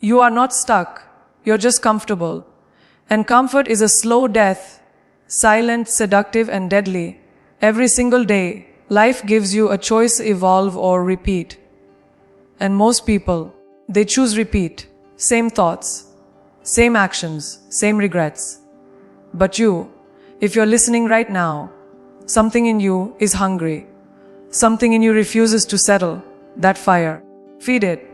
You are not stuck, you're just comfortable. And comfort is a slow death, silent, seductive, and deadly. Every single day, life gives you a choice: evolve or repeat. And most people, they choose repeat. Same thoughts, same actions, same regrets. But you, if you're listening right now, something in you is hungry. Something in you refuses to settle. That fire, feed it.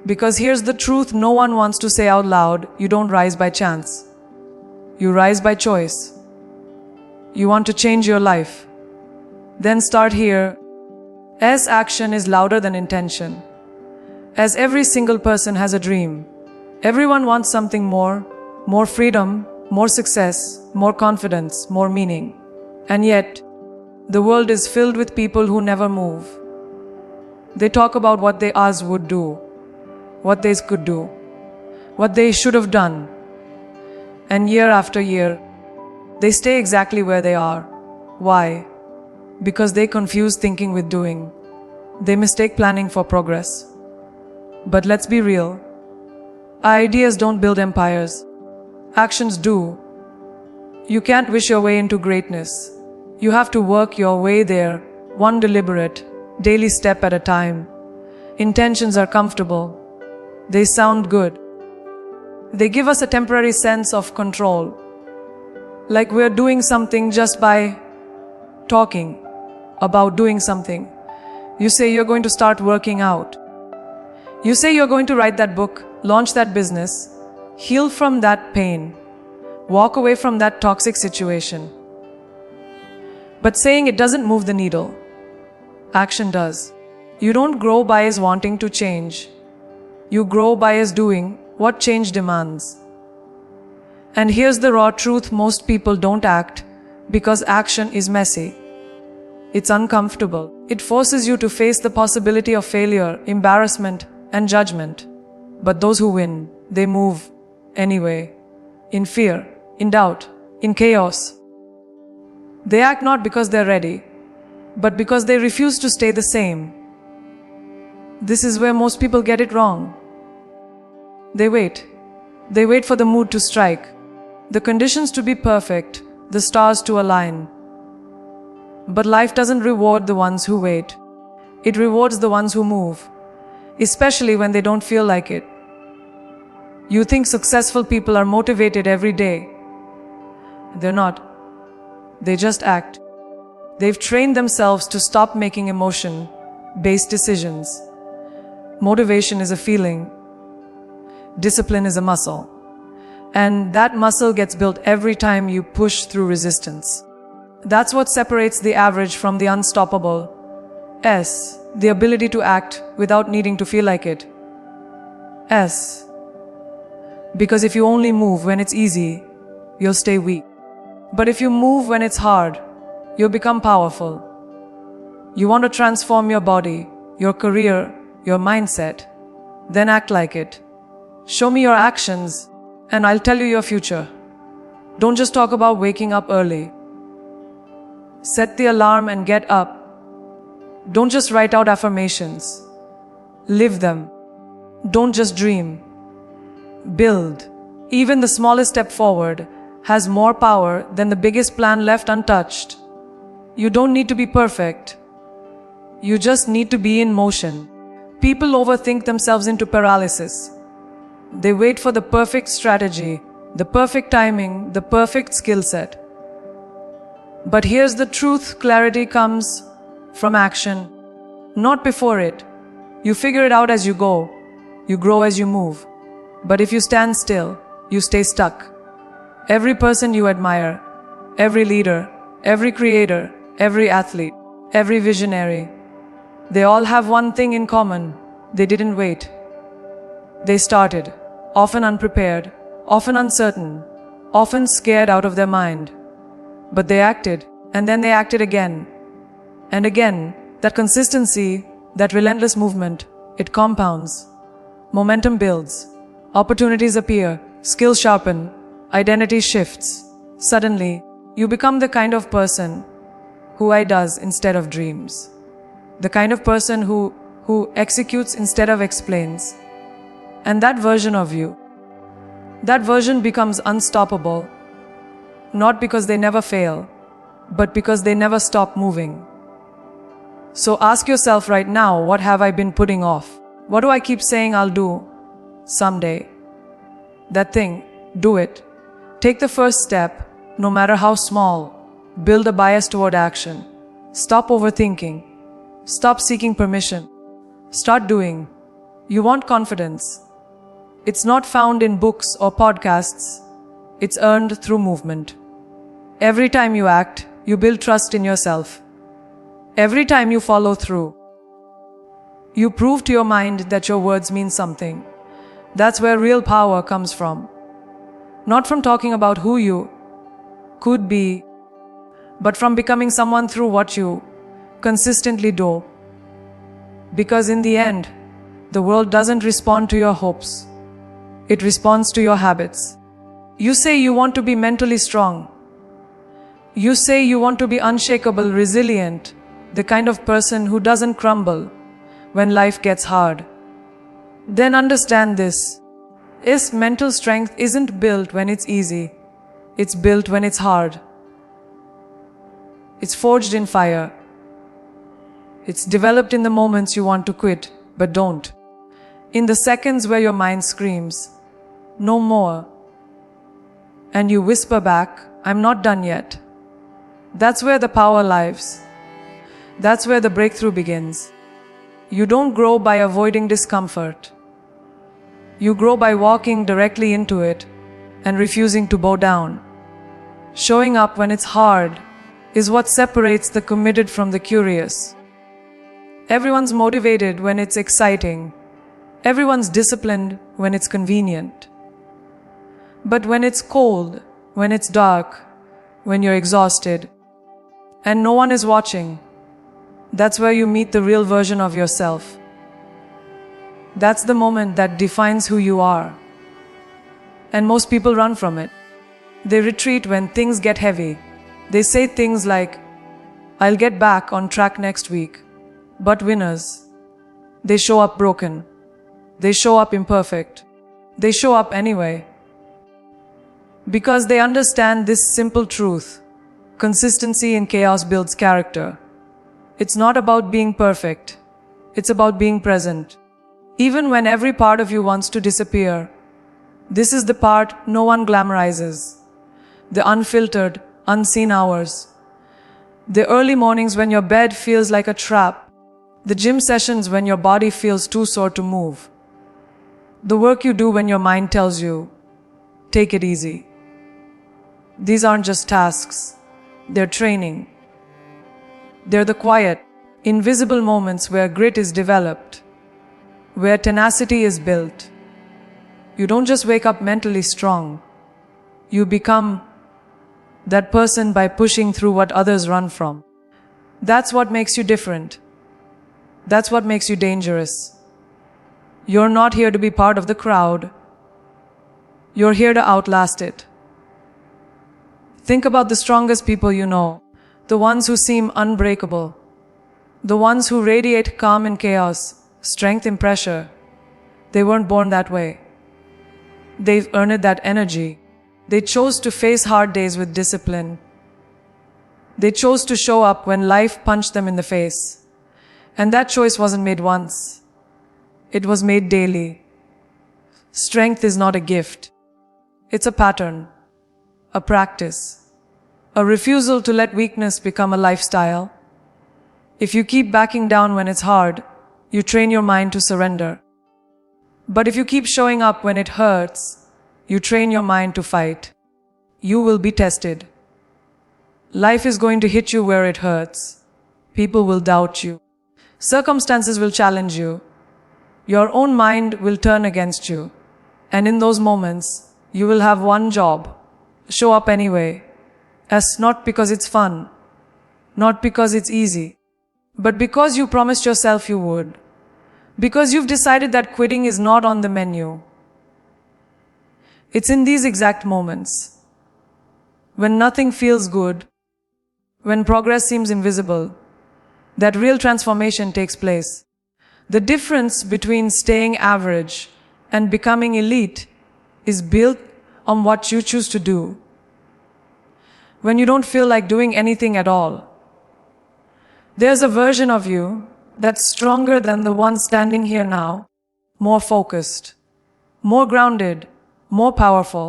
Because here's the truth no one wants to say out loud: you don't rise by chance. You rise by choice. You want to change your life? Then start here. As action is louder than intention. As every single person has a dream. Everyone wants something more freedom, more success, more confidence, more meaning. And yet, the world is filled with people who never move. They talk about what they others would do, what they could do, what they should have done. And year after year, they stay exactly where they are. Why? Because they confuse thinking with doing. They mistake planning for progress. But let's be real. Ideas don't build empires. Actions do. You can't wish your way into greatness. You have to work your way there, one deliberate, daily step at a time. Intentions are comfortable. They sound good. They give us a temporary sense of control. Like we're doing something just by talking about doing something. You say you're going to start working out. You say you're going to write that book, launch that business, heal from that pain, walk away from that toxic situation. But saying it doesn't move the needle. Action does. You don't grow by as wanting to change. You grow by as doing what change demands. And here's the raw truth: most people don't act because action is messy. It's uncomfortable. It forces you to face the possibility of failure, embarrassment, and judgment. But those who win, they move anyway. In fear, in doubt, in chaos. They act not because they're ready, but because they refuse to stay the same. This is where most people get it wrong. They wait. They wait for the mood to strike, the conditions to be perfect, the stars to align. But life doesn't reward the ones who wait. It rewards the ones who move, especially when they don't feel like it. You think successful people are motivated every day. They're not. They just act. They've trained themselves to stop making emotion-based decisions. Motivation is a feeling. Discipline is a muscle. And that muscle gets built every time you push through resistance. That's what separates the average from the unstoppable. The ability to act without needing to feel like it. Because if you only move when it's easy, you'll stay weak. But if you move when it's hard, you'll become powerful. You want to transform your body, your career, your mindset, then act like it. Show me your actions, and I'll tell you your future. Don't just talk about waking up early. Set the alarm and get up. Don't just write out affirmations. Live them. Don't just dream. Build. Even the smallest step forward has more power than the biggest plan left untouched. You don't need to be perfect. You just need to be in motion. People overthink themselves into paralysis. They wait for the perfect strategy, the perfect timing, the perfect skill set. But here's the truth: clarity comes from action, not before it. You figure it out as you go. You grow as you move. But if you stand still, you stay stuck. Every person you admire, every leader, every creator, every athlete, every visionary, they all have one thing in common: they didn't wait. They started, often unprepared, often uncertain, often scared out of their mind. But they acted, and then they acted again. And again, that consistency, that relentless movement, it compounds. Momentum builds. Opportunities appear, skills sharpen, identity shifts. Suddenly, you become the kind of person who does instead of dreams. The kind of person who executes instead of explains. And that version of you, that version becomes unstoppable, not because they never fail, but because they never stop moving. So ask yourself right now, what have I been putting off? What do I keep saying I'll do someday? That thing, do it. Take the first step, no matter how small. Build a bias toward action. Stop overthinking. Stop seeking permission. Start doing. You want confidence. It's not found in books or podcasts. It's earned through movement. Every time you act, you build trust in yourself. Every time you follow through, you prove to your mind that your words mean something. That's where real power comes from. Not from talking about who you could be, but from becoming someone through what you consistently do. Because in the end, the world doesn't respond to your hopes. It responds to your habits. You say you want to be mentally strong. You say you want to be unshakable, resilient, the kind of person who doesn't crumble when life gets hard. Then understand this. Is mental strength isn't built when it's easy. It's built when it's hard. It's forged in fire. It's developed in the moments you want to quit, but don't. In the seconds where your mind screams, no more. And you whisper back, I'm not done yet. That's where the power lives. That's where the breakthrough begins. You don't grow by avoiding discomfort. You grow by walking directly into it and refusing to bow down. Showing up when it's hard is what separates the committed from the curious. Everyone's motivated when it's exciting. Everyone's disciplined when it's convenient. But when it's cold, when it's dark, when you're exhausted, and no one is watching, that's where you meet the real version of yourself. That's the moment that defines who you are. And most people run from it. They retreat when things get heavy. They say things like, I'll get back on track next week. But winners, they show up broken. They show up imperfect. They show up anyway. Because they understand this simple truth. Consistency in chaos builds character. It's not about being perfect. It's about being present. Even when every part of you wants to disappear. This is the part no one glamorizes. The unfiltered, unseen hours. The early mornings when your bed feels like a trap. The gym sessions when your body feels too sore to move. The work you do when your mind tells you, take it easy. These aren't just tasks. They're training. They're the quiet, invisible moments where grit is developed, where tenacity is built. You don't just wake up mentally strong. You become that person by pushing through what others run from. That's what makes you different. That's what makes you dangerous. You're not here to be part of the crowd. You're here to outlast it. Think about the strongest people you know. The ones who seem unbreakable. The ones who radiate calm in chaos, strength in pressure. They weren't born that way. They've earned that energy. They chose to face hard days with discipline. They chose to show up when life punched them in the face. And that choice wasn't made once. It was made daily. Strength is not a gift. It's a pattern, a practice. A refusal to let weakness become a lifestyle. If you keep backing down when it's hard, you train your mind to surrender. But if you keep showing up when it hurts, you train your mind to fight. You will be tested. Life is going to hit you where it hurts. People will doubt you. Circumstances will challenge you. Your own mind will turn against you. And in those moments, you will have one job: show up anyway. As not because it's fun, not because it's easy, but because you promised yourself you would. Because you've decided that quitting is not on the menu. It's in these exact moments, when nothing feels good, when progress seems invisible, that real transformation takes place. The difference between staying average And becoming elite is built on what you choose to do when you don't feel like doing anything at all. There's a version of you that's stronger than the one standing here now, more focused, more grounded, more powerful.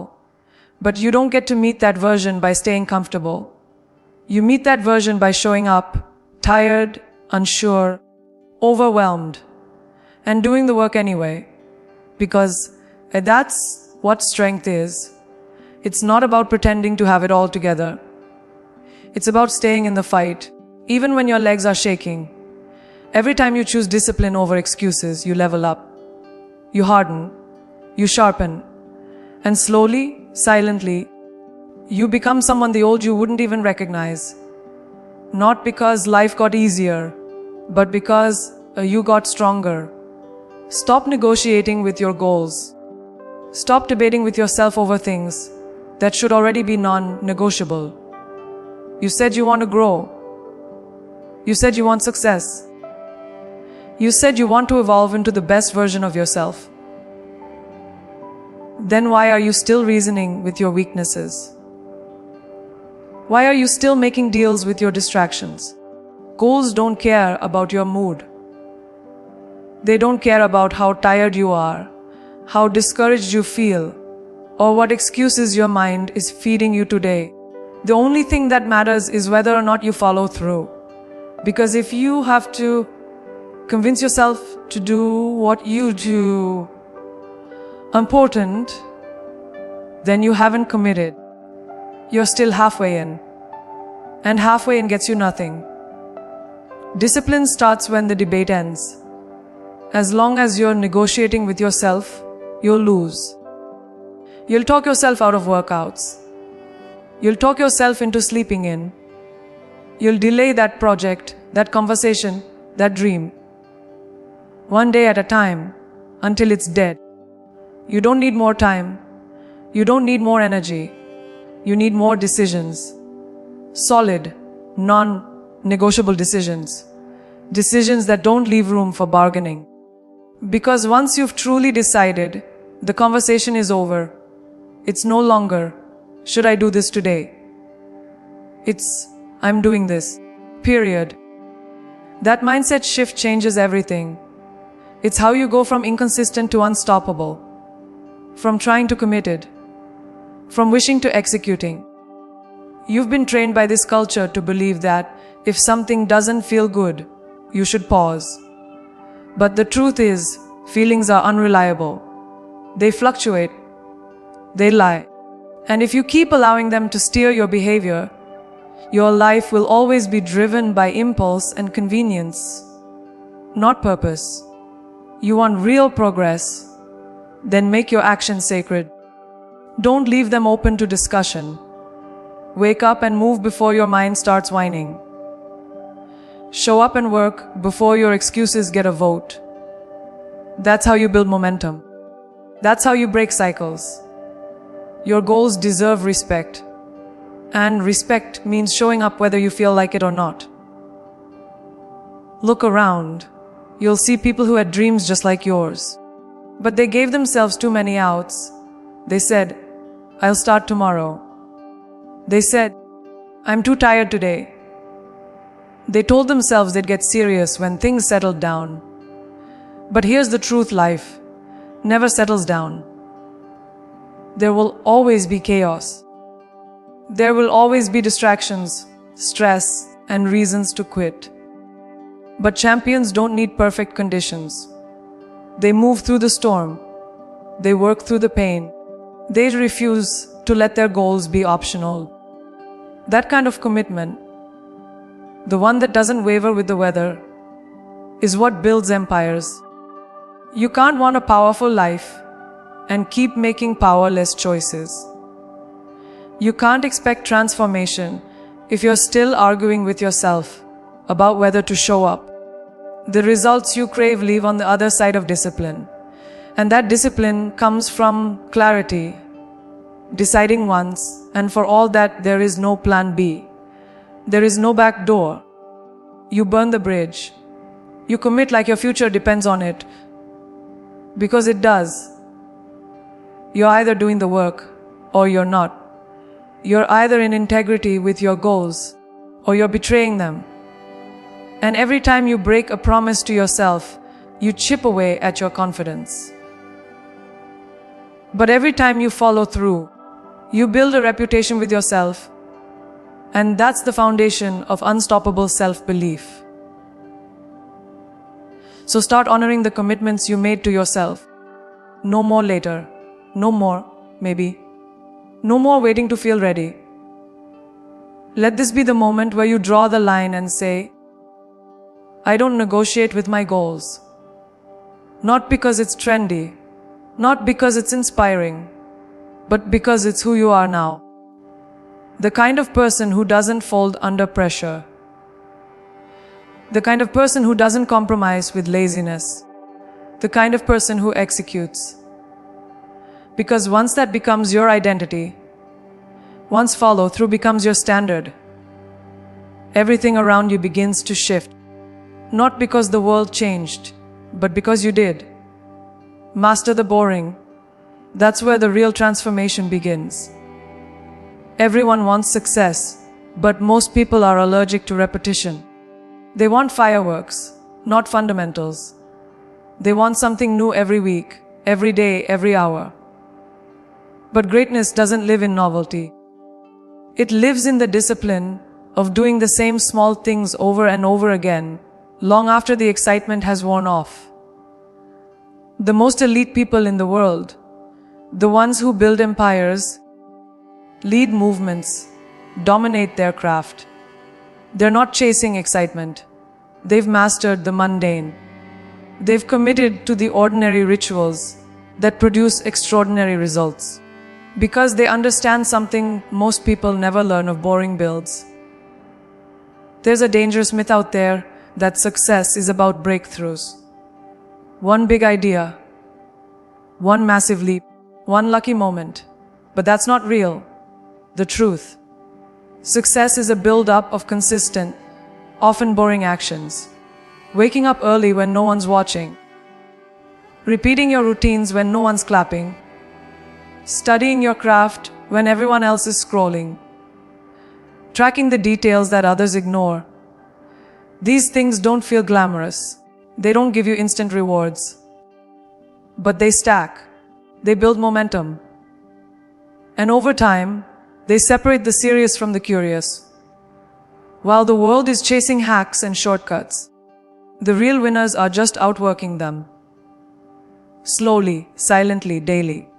But you don't get to meet that version by staying comfortable. You meet that version by showing up, tired, unsure, overwhelmed, and doing the work anyway. Because that's what strength is. It's not about pretending to have it all together. It's about staying in the fight, even when your legs are shaking. Every time you choose discipline over excuses, you level up. You harden, you sharpen, and slowly, silently, you become someone the old you wouldn't even recognize. Not because life got easier, but because you got stronger. Stop negotiating with your goals. Stop debating with yourself over things that should already be non-negotiable. You said you want to grow. You said you want success. You said you want to evolve into the best version of yourself. Then why are you still reasoning with your weaknesses? Why are you still making deals with your distractions? Goals don't care about your mood. They don't care about how tired you are, how discouraged you feel, or what excuses your mind is feeding you today. The only thing that matters is whether or not you follow through. Because if you have to convince yourself to do what you do important, then you haven't committed. You're still halfway in. And halfway in gets you nothing. Discipline starts when the debate ends. As long as you're negotiating with yourself, you'll lose. You'll talk yourself out of workouts. You'll talk yourself into sleeping in. You'll delay that project, that conversation, that dream. One day at a time, until it's dead. You don't need more time. You don't need more energy. You need more decisions. Solid, non-negotiable decisions. Decisions that don't leave room for bargaining. Because once you've truly decided, the conversation is over. It's no longer, should I do this today? It's, I'm doing this. Period. That mindset shift changes everything. It's how you go from inconsistent to unstoppable. From trying to committed. From wishing to executing. You've been trained by this culture to believe that if something doesn't feel good, you should pause. But the truth is, feelings are unreliable. They fluctuate. They lie. And if you keep allowing them to steer your behavior, your life will always be driven by impulse and convenience, not purpose. You want real progress? Then make your actions sacred. Don't leave them open to discussion. Wake up and move before your mind starts whining. Show up and work before your excuses get a vote. That's how you build momentum. That's how you break cycles. Your goals deserve respect. And respect means showing up whether you feel like it or not. Look around. You'll see people who had dreams just like yours. But they gave themselves too many outs. They said, I'll start tomorrow. They said, I'm too tired today. They told themselves they'd get serious when things settled down. But here's the truth: life never settles down. There will always be chaos. There will always be distractions, stress, and reasons to quit. But champions don't need perfect conditions. They move through the storm. They work through the pain. They refuse to let their goals be optional. That kind of commitment, the one that doesn't waver with the weather, is what builds empires. You can't want a powerful life and keep making powerless choices. You can't expect transformation if you're still arguing with yourself about whether to show up. The results you crave live on the other side of discipline. And that discipline comes from clarity, deciding once and for all that there is no plan B. There is no back door. You burn the bridge. You commit like your future depends on it. Because it does. You're either doing the work or you're not. You're either in integrity with your goals or you're betraying them. And every time you break a promise to yourself, you chip away at your confidence. But every time you follow through, you build a reputation with yourself, and that's the foundation of unstoppable self-belief. So start honoring the commitments you made to yourself. No more later. No more, maybe. No more waiting to feel ready. Let this be the moment where you draw the line and say, I don't negotiate with my goals. Not because it's trendy, not because it's inspiring, but because it's who you are now. The kind of person who doesn't fold under pressure. The kind of person who doesn't compromise with laziness. The kind of person who executes. Because once that becomes your identity, once follow through becomes your standard, everything around you begins to shift. Not because the world changed, but because you did. Master the boring. That's where the real transformation begins. Everyone wants success, but most people are allergic to repetition. They want fireworks, not fundamentals. They want something new every week, every day, every hour. But greatness doesn't live in novelty. It lives in the discipline of doing the same small things over and over again, long after the excitement has worn off. The most elite people in the world, the ones who build empires, lead movements, dominate their craft. They're not chasing excitement. They've mastered the mundane. They've committed to the ordinary rituals that produce extraordinary results. Because they understand something most people never learn of boring builds. There's a dangerous myth out there that success is about breakthroughs. One big idea, one massive leap, one lucky moment. But that's not real. The truth. Success is a build-up of consistent, often boring actions. Waking up early when no one's watching. Repeating your routines when no one's clapping. Studying your craft when everyone else is scrolling. Tracking the details that others ignore. These things don't feel glamorous. They don't give you instant rewards. But they stack. They build momentum. And over time, they separate the serious from the curious. While the world is chasing hacks and shortcuts, the real winners are just outworking them. Slowly, silently, daily.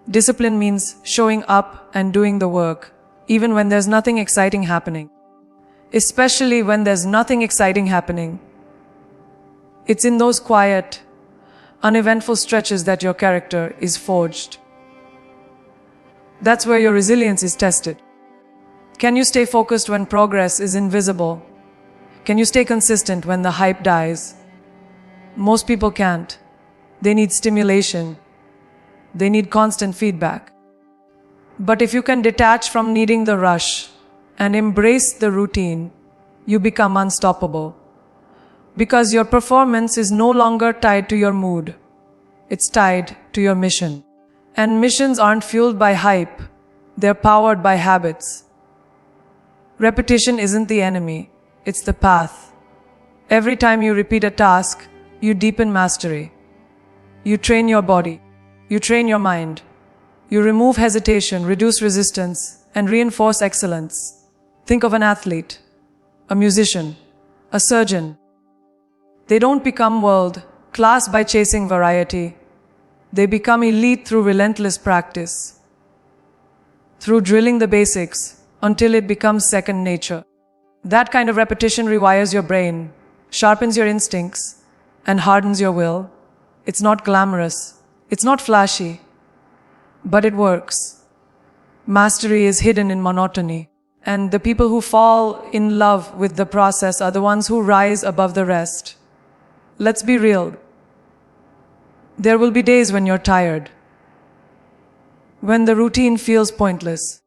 Discipline means showing up and doing the work, even when there's nothing exciting happening. Especially when there's nothing exciting happening. It's in those quiet, uneventful stretches that your character is forged. That's where your resilience is tested. Can you stay focused when progress is invisible? Can you stay consistent when the hype dies? Most people can't. They need stimulation. They need constant feedback. But if you can detach from needing the rush and embrace the routine, you become unstoppable. Because your performance is no longer tied to your mood. It's tied to your mission. And missions aren't fueled by hype. They're powered by habits. Repetition isn't the enemy. It's the path. Every time you repeat a task, you deepen mastery. You train your body. You train your mind. You remove hesitation, reduce resistance, and reinforce excellence. Think of an athlete, a musician, a surgeon. They don't become world-class by chasing variety. They become elite through relentless practice, through drilling the basics until it becomes second nature. That kind of repetition rewires your brain, sharpens your instincts, and hardens your will. It's not glamorous. It's not flashy, but it works. Mastery is hidden in monotony, and the people who fall in love with the process are the ones who rise above the rest. Let's be real. There will be days when you're tired, when the routine feels pointless,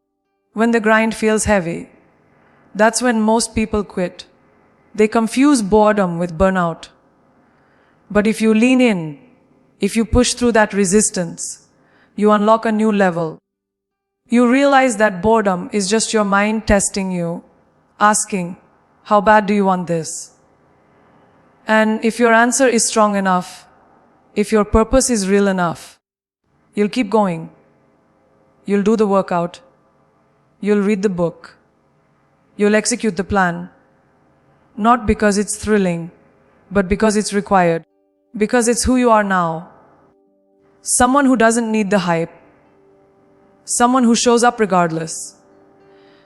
when the grind feels heavy. That's when most people quit. They confuse boredom with burnout. But if you lean in, if you push through that resistance, you unlock a new level. You realize that boredom is just your mind testing you, asking, how bad do you want this? And if your answer is strong enough, if your purpose is real enough, you'll keep going. You'll do the workout. You'll read the book. You'll execute the plan. Not because it's thrilling, but because it's required. Because it's who you are now. Someone who doesn't need the hype. Someone who shows up regardless.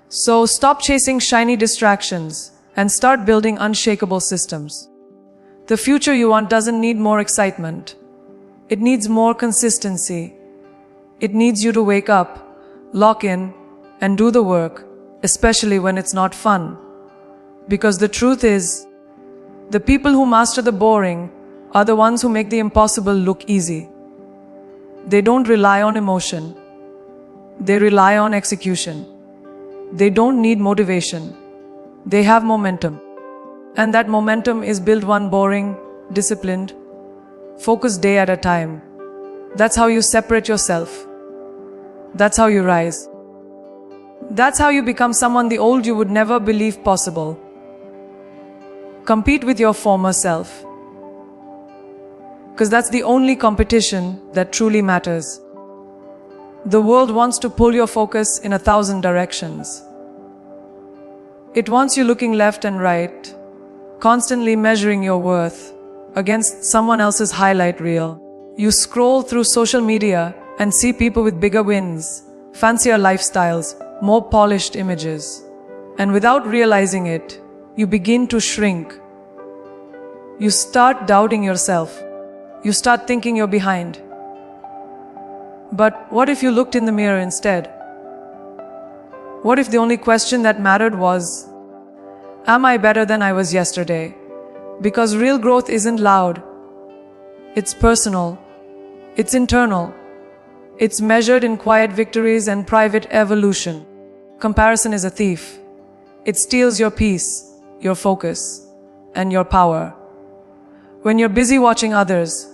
So stop chasing shiny distractions and start building unshakable systems. The future you want doesn't need more excitement. It needs more consistency. It needs you to wake up, lock in, and do the work, especially when it's not fun. Because the truth is, the people who master the boring are the ones who make the impossible look easy. They don't rely on emotion. They rely on execution. They don't need motivation. They have momentum. And that momentum is built one boring, disciplined, focused day at a time. That's how you separate yourself. That's how you rise. That's how you become someone the old you would never believe possible. Compete with your former self. Because that's the only competition that truly matters. The world wants to pull your focus in 1,000 directions. It wants you looking left and right, constantly measuring your worth against someone else's highlight reel. You scroll through social media and see people with bigger wins, fancier lifestyles, more polished images. And without realizing it, you begin to shrink. You start doubting yourself. You start thinking you're behind. But what if you looked in the mirror instead? What if the only question that mattered was, am I better than I was yesterday? Because real growth isn't loud. It's personal. It's internal. It's measured in quiet victories and private evolution. Comparison is a thief. It steals your peace, your focus, and your power. When you're busy watching others,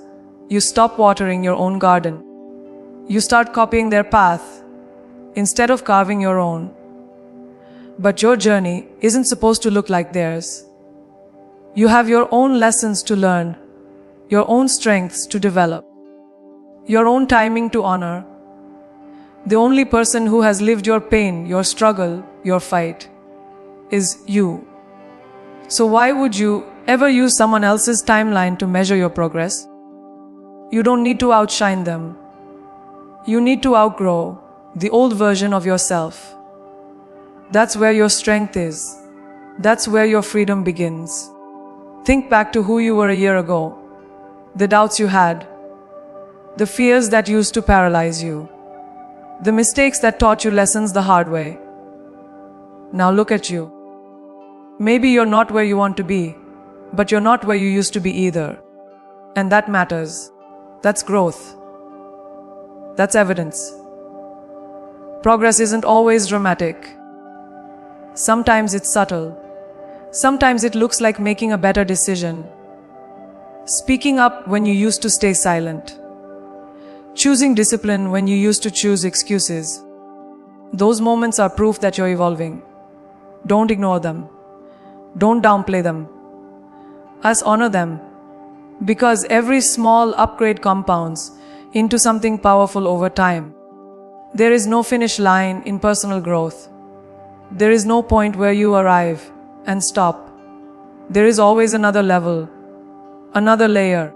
you stop watering your own garden. You start copying their path instead of carving your own. But your journey isn't supposed to look like theirs. You have your own lessons to learn, your own strengths to develop, your own timing to honor. The only person who has lived your pain, your struggle, your fight is you. So why would you ever use someone else's timeline to measure your progress? You don't need to outshine them. You need to outgrow the old version of yourself. That's where your strength is. That's where your freedom begins. Think back to who you were a year ago, the doubts you had, the fears that used to paralyze you, the mistakes that taught you lessons the hard way. Now look at you. Maybe you're not where you want to be, but you're not where you used to be either. And that matters. That's growth. That's evidence. Progress isn't always dramatic. Sometimes it's subtle. Sometimes it looks like making a better decision. Speaking up when you used to stay silent. Choosing discipline when you used to choose excuses. Those moments are proof that you're evolving. Don't ignore them. Don't downplay them. Just honor them. Because every small upgrade compounds into something powerful over time. There is no finish line in personal growth. There is no point where you arrive and stop. There is always another level, another layer,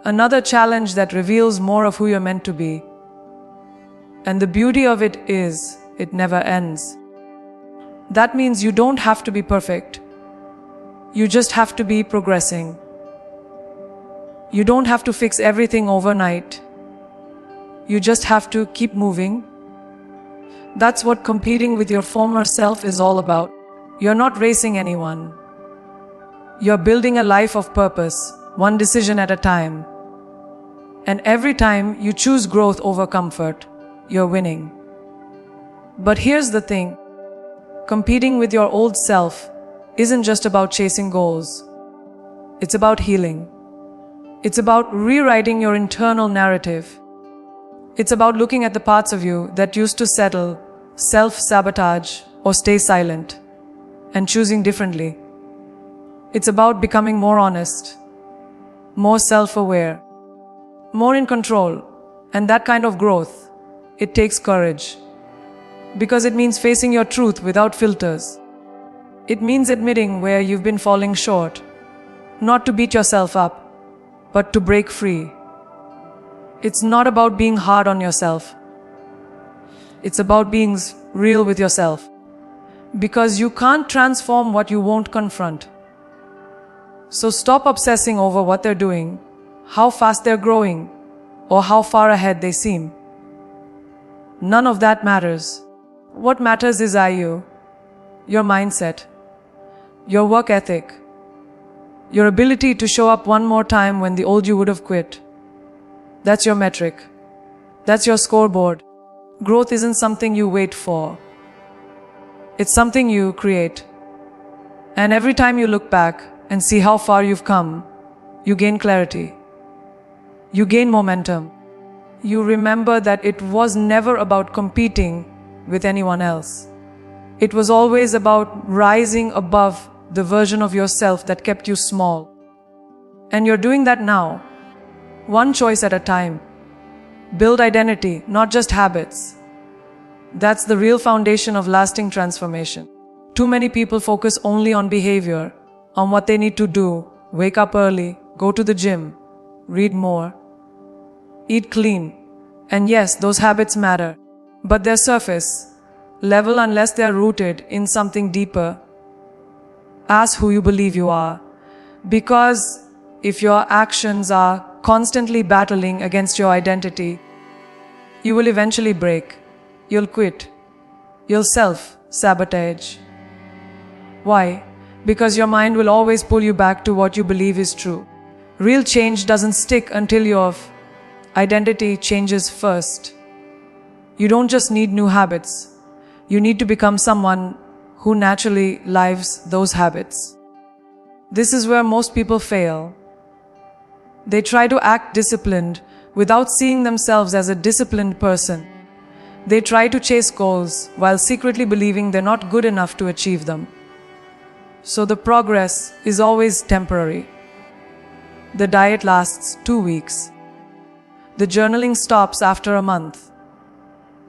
another challenge that reveals more of who you're meant to be. And the beauty of it is, it never ends. That means you don't have to be perfect. You just have to be progressing. You don't have to fix everything overnight. You just have to keep moving. That's what competing with your former self is all about. You're not racing anyone. You're building a life of purpose, one decision at a time. And every time you choose growth over comfort, you're winning. But here's the thing. Competing with your old self isn't just about chasing goals. It's about healing. It's about rewriting your internal narrative. It's about looking at the parts of you that used to settle, self-sabotage, or stay silent, and choosing differently. It's about becoming more honest, more self-aware, more in control, and that kind of growth, it takes courage. Because it means facing your truth without filters. It means admitting where you've been falling short, not to beat yourself up, but to break free. It's not about being hard on yourself. It's about being real with yourself. Because you can't transform what you won't confront. So stop obsessing over what they're doing, how fast they're growing, or how far ahead they seem. None of that matters. What matters is you, your mindset, your work ethic, your ability to show up one more time when the old you would have quit. That's your metric. That's your scoreboard. Growth isn't something you wait for. It's something you create. And every time you look back and see how far you've come, you gain clarity. You gain momentum. You remember that it was never about competing with anyone else. It was always about rising above the version of yourself that kept you small. And you're doing that now, one choice at a time. Build identity, not just habits. That's the real foundation of lasting transformation. Too many people focus only on behavior, on what they need to do, wake up early, go to the gym, read more, eat clean. And yes, those habits matter, but they're surface level unless they're rooted in something deeper. Ask who you believe you are. Because if your actions are constantly battling against your identity, you will eventually break. You'll quit. You'll self-sabotage. Why? Because your mind will always pull you back to what you believe is true. Real change doesn't stick until your identity changes first. You don't just need new habits. You need to become someone who naturally lives those habits. This is where most people fail. They try to act disciplined without seeing themselves as a disciplined person. They try to chase goals while secretly believing they're not good enough to achieve them. So the progress is always temporary. The diet lasts 2 weeks. The journaling stops after a month.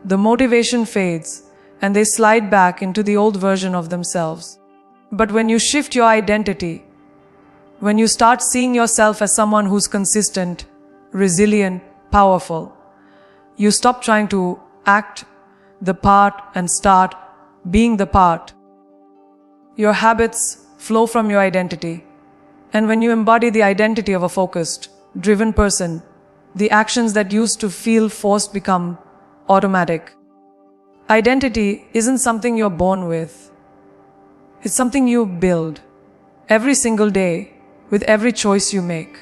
The motivation fades and they slide back into the old version of themselves. But when you shift your identity, when you start seeing yourself as someone who's consistent, resilient, powerful, you stop trying to act the part and start being the part. Your habits flow from your identity. And when you embody the identity of a focused, driven person, the actions that used to feel forced become automatic. Identity isn't something you're born with. It's something you build every single day with every choice you make.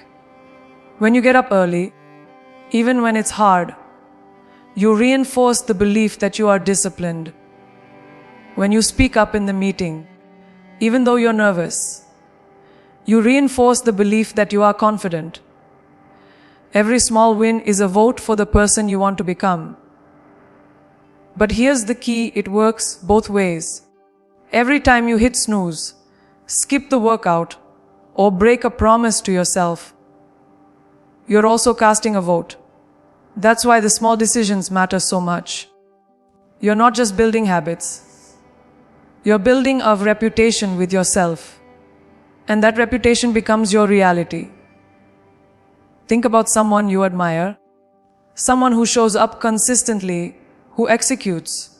When you get up early, even when it's hard, you reinforce the belief that you are disciplined. When you speak up in the meeting, even though you're nervous, you reinforce the belief that you are confident. Every small win is a vote for the person you want to become. But here's the key, it works both ways. Every time you hit snooze, skip the workout, or break a promise to yourself, you're also casting a vote. That's why the small decisions matter so much. You're not just building habits. You're building a reputation with yourself. And that reputation becomes your reality. Think about someone you admire, someone who shows up consistently, who executes,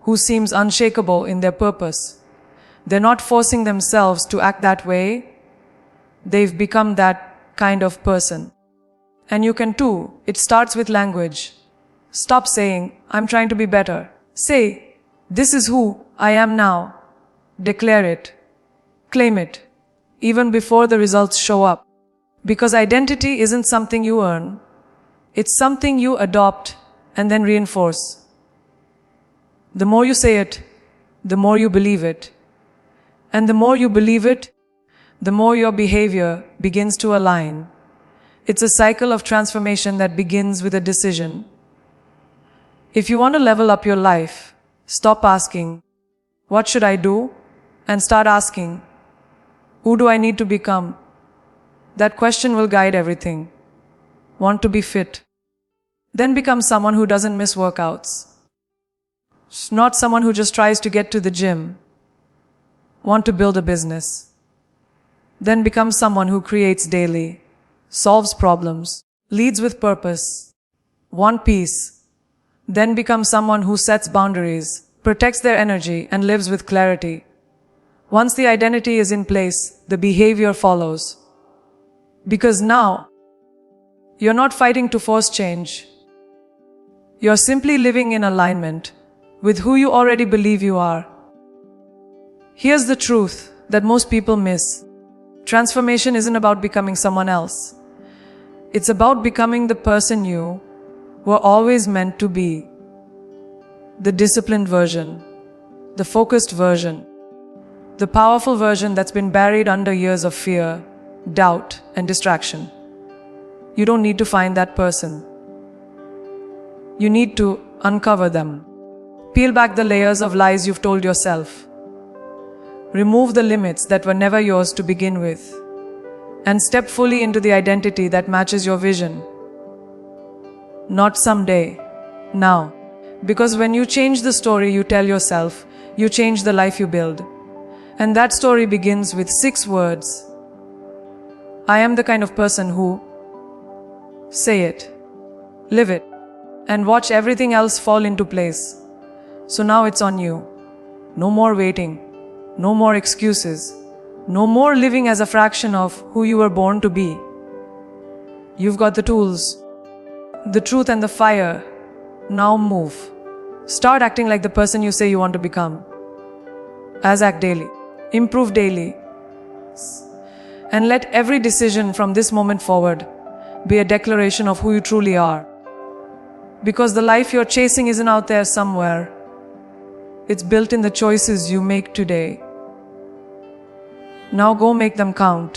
who seems unshakable in their purpose. They're not forcing themselves to act that way. They've become that kind of person. And you can too. It starts with language. Stop saying, I'm trying to be better. Say, this is who I am now. Declare it. Claim it. Even before the results show up. Because identity isn't something you earn. It's something you adopt and then reinforce. The more you say it, the more you believe it. And the more you believe it, the more your behavior begins to align. It's a cycle of transformation that begins with a decision. If you want to level up your life, stop asking, what should I do? And start asking, who do I need to become? That question will guide everything. Want to be fit? Then become someone who doesn't miss workouts. Not someone who just tries to get to the gym. Want to build a business? Then become someone who creates daily, solves problems, leads with purpose. Want peace? Then become someone who sets boundaries, protects their energy, and lives with clarity. Once the identity is in place, the behavior follows. Because now, you're not fighting to force change. You're simply living in alignment with who you already believe you are. Here's the truth that most people miss. Transformation isn't about becoming someone else. It's about becoming the person you were always meant to be. The disciplined version, the focused version, the powerful version that's been buried under years of fear, doubt, and distraction. You don't need to find that person. You need to uncover them. Peel back the layers of lies you've told yourself. Remove the limits that were never yours to begin with. And step fully into the identity that matches your vision. Not someday, now. Because when you change the story you tell yourself, you change the life you build. And that story begins with 6 words. I am the kind of person who. Say it. Live it. And watch everything else fall into place. So now it's on you. No more waiting. No more excuses. No more living as a fraction of who you were born to be. You've got the tools, the truth and the fire. Now move. Start acting like the person you say you want to become. As act daily. Improve daily. And let every decision from this moment forward be a declaration of who you truly are. Because the life you're chasing isn't out there somewhere. It's built in the choices you make today. Now go make them count.